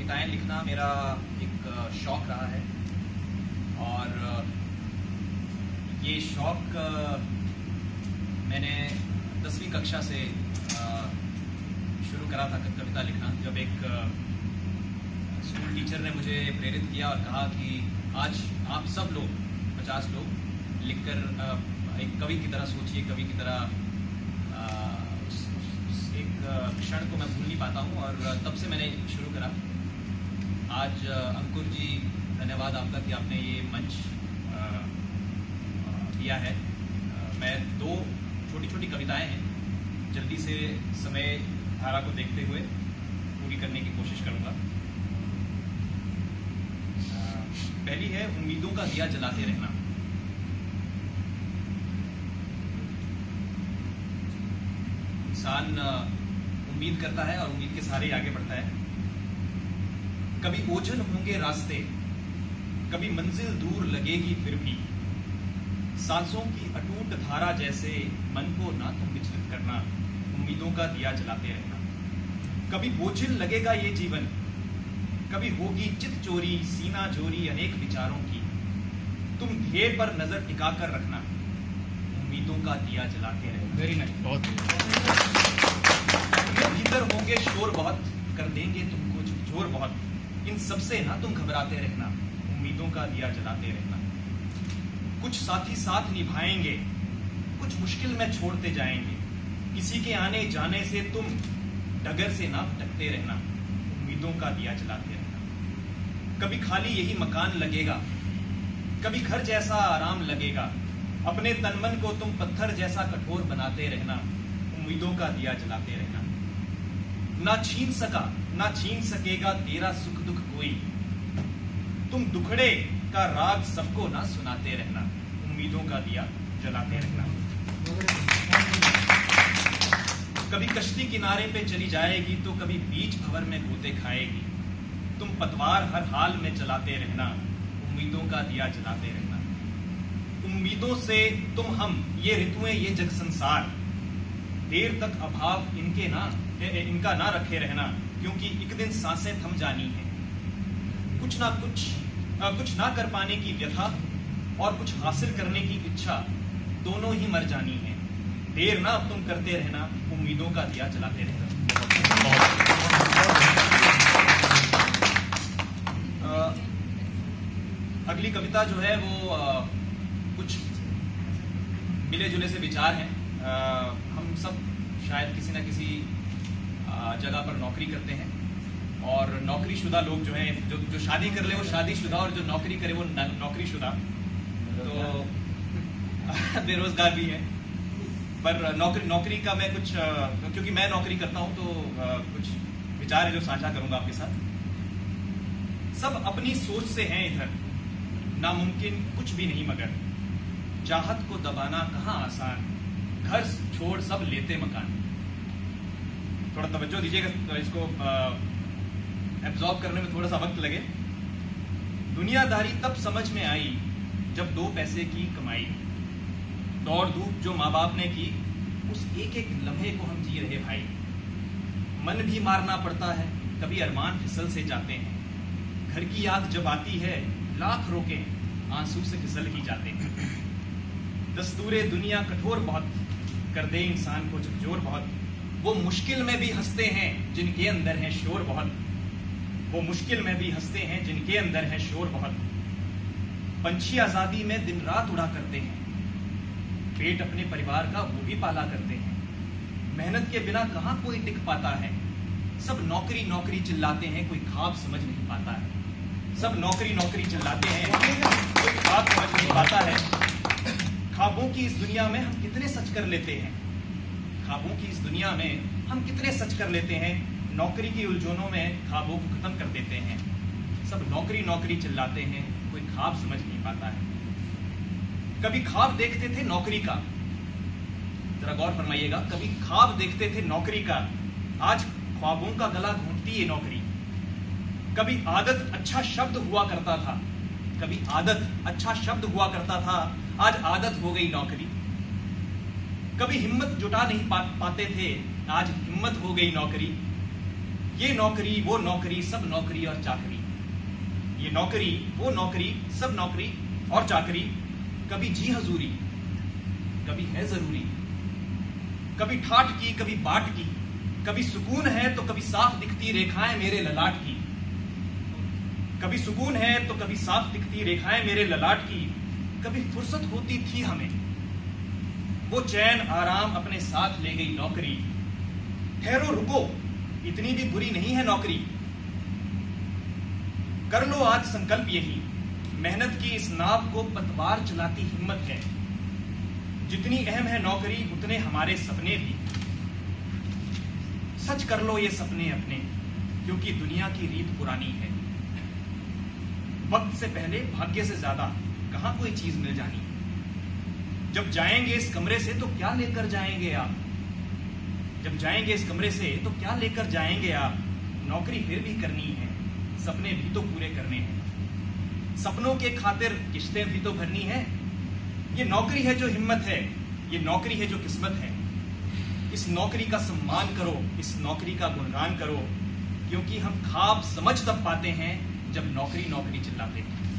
कविताएं लिखना मेरा एक शौक रहा है और ये शौक मैंने 10वीं कक्षा से शुरू करा था कविता लिखना, जब एक स्कूल टीचर ने मुझे प्रेरित किया और कहा कि आज आप सब लोग 50 लोग लिखकर एक कवि की तरह सोचिए, कवि की तरह एक क्षण को मैं भूल नहीं पाता हूँ। और तब से मैंने शुरू करा। आज अंकुर जी, धन्यवाद आपका कि आपने ये मंच दिया है। मैं 2 छोटी छोटी कविताएं हैं, जल्दी से समय धारा को देखते हुए पूरी करने की कोशिश करूंगा। पहली है उम्मीदों का दिया जलाते रहना। इंसान उम्मीद करता है और उम्मीद के सहारे आगे बढ़ता है। कभी ओझल होंगे रास्ते, कभी मंजिल दूर लगेगी, फिर भी सांसों की अटूट धारा जैसे मन को ना तुम विचलित करना, उम्मीदों का दिया जलाते रहना। कभी बोझिल लगेगा ये जीवन, कभी होगी चित चोरी, सीना जोरी अनेक विचारों की, तुम ध्येय पर नजर टिकाकर रखना, उम्मीदों का दिया जलाते रहना। वेरी नाइस, बहुत भीतर होंगे शोर बहुत, कर देंगे तुमको झकझोर बहुत, इन सबसे ना तुम घबराते रहना, उम्मीदों का दिया जलाते रहना। कुछ साथी साथ निभाएंगे, कुछ मुश्किल में छोड़ते जाएंगे, किसी के आने जाने से तुम डगर से ना भटकते रहना, उम्मीदों का दिया जलाते रहना। कभी खाली यही मकान लगेगा, कभी घर जैसा आराम लगेगा, अपने तन मन को तुम पत्थर जैसा कठोर बनाते रहना, उम्मीदों का दिया जलाते रहना। ना छीन सका ना छीन सकेगा तेरा सुख दुख कोई, तुम दुखड़े का राग सबको ना सुनाते रहना, उम्मीदों का दिया जलाते रहना। कभी कश्ती किनारे पे चली जाएगी तो कभी बीच भंवर में गोते खाएगी, तुम पतवार हर हाल में चलाते रहना, उम्मीदों का दिया जलाते रहना। उम्मीदों से तुम हम ये ऋतुएं ये जग संसार, देर तक अभाव इनका ना रखे रहना, क्योंकि एक दिन सांसें थम जानी है। कुछ ना कर पाने की व्यथा और कुछ हासिल करने की इच्छा, दोनों ही मर जानी है। देर ना अब तुम करते रहना, उम्मीदों का दिया जलाते रहना। अगली कविता जो है वो कुछ मिले जुले से विचार हैं। हम सब शायद किसी न किसी जगह पर नौकरी करते हैं, और नौकरीशुदा लोग जो हैं, जो शादी कर ले वो शादीशुदा, और जो नौकरी करे वो नौकरीशुदा, तो बेरोजगार भी है। पर नौकरी का मैं कुछ, क्योंकि मैं नौकरी करता हूं तो कुछ विचार है जो साझा करूंगा आपके साथ। सब अपनी सोच से हैं इधर, नामुमकिन कुछ भी नहीं मगर, चाहत को दबाना कहाँ आसान, घर छोड़ सब लेते मकान। थोड़ा तवज्जो दीजिएगा, तो इसको एब्जॉर्ब करने में थोड़ा सा वक्त लगे। दुनियादारी तब समझ में आई जब 2 पैसे की कमाई, दौड़ धूप जो माँ बाप ने की, उस एक एक लम्हे को हम जी रहे भाई। मन भी मारना पड़ता है, कभी अरमान फिसल से जाते हैं, घर की याद जब आती है लाख रोके आंसू से फिसल ही जाते हैं। दस्तूरे दुनिया कठोर बहुत, कर दे इंसान को झकझोर बहुत, वो मुश्किल में भी हंसते हैं जिनके अंदर है शोर बहुत, वो मुश्किल में भी हंसते हैं जिनके अंदर है शोर बहुत। पंछी आजादी में दिन रात उड़ा करते हैं, पेट अपने परिवार का वो भी पाला करते हैं। मेहनत के बिना कहाँ कोई टिक पाता है, सब नौकरी नौकरी चिल्लाते हैं, कोई ख्वाब समझ नहीं पाता है। सब नौकरी नौकरी चिल्लाते हैं, कोई ख्वाब समझ नहीं पाता है। ख्वाबों की इस दुनिया में हम कितने सच कर लेते हैं, ख्वाबों की इस दुनिया में हम कितने सच कर लेते हैं, नौकरी की उलझनों में ख्वाबों को खत्म कर देते हैं। सब नौकरी नौकरी चिल्लाते हैं, कोई ख्वाब समझ नहीं पाता है। कभी ख्वाब देखते थे नौकरी का, जरा गौर फरमाइएगा, कभी ख्वाब देखते थे नौकरी का, आज ख्वाबों का गला घोंटती है नौकरी। कभी आदत अच्छा शब्द हुआ करता था, कभी आदत अच्छा शब्द हुआ करता था, आज आदत हो गई नौकरी। कभी हिम्मत जुटा नहीं पाते थे, आज हिम्मत हो गई नौकरी। ये नौकरी वो नौकरी, सब नौकरी और चाकरी। ये नौकरी वो नौकरी, सब नौकरी और चाकरी। कभी जी हजूरी, कभी है जरूरी। कभी ठाठ की, कभी बाट की। कभी सुकून है तो कभी साफ दिखती रेखाएं मेरे ललाट की। कभी सुकून है तो कभी साफ दिखती रेखाएं मेरे ललाट की। कभी फुर्सत होती थी हमें, वो चैन आराम अपने साथ ले गई नौकरी। ठहरो रुको, इतनी भी बुरी नहीं है नौकरी। कर लो आज संकल्प यही, मेहनत की इस नाव को पतवार चलाती हिम्मत है। जितनी अहम है नौकरी उतने हमारे सपने भी। सच कर लो ये सपने अपने, क्योंकि दुनिया की रीत पुरानी है। वक्त से पहले भाग्य से ज्यादा कहां कोई चीज मिल जानी। जब जाएंगे इस कमरे से तो क्या लेकर जाएंगे आप। जब जाएंगे इस कमरे से तो क्या लेकर जाएंगे आप। नौकरी फिर भी करनी है, सपने भी तो पूरे करने हैं। सपनों के खातिर किश्तें भी तो भरनी है। ये नौकरी है जो हिम्मत है, ये नौकरी है जो किस्मत है। इस नौकरी का सम्मान करो, इस नौकरी का गुणगान करो, क्योंकि हम ख्वाब समझ तब पाते हैं जब नौकरी नौकरी चिल्लाते हैं।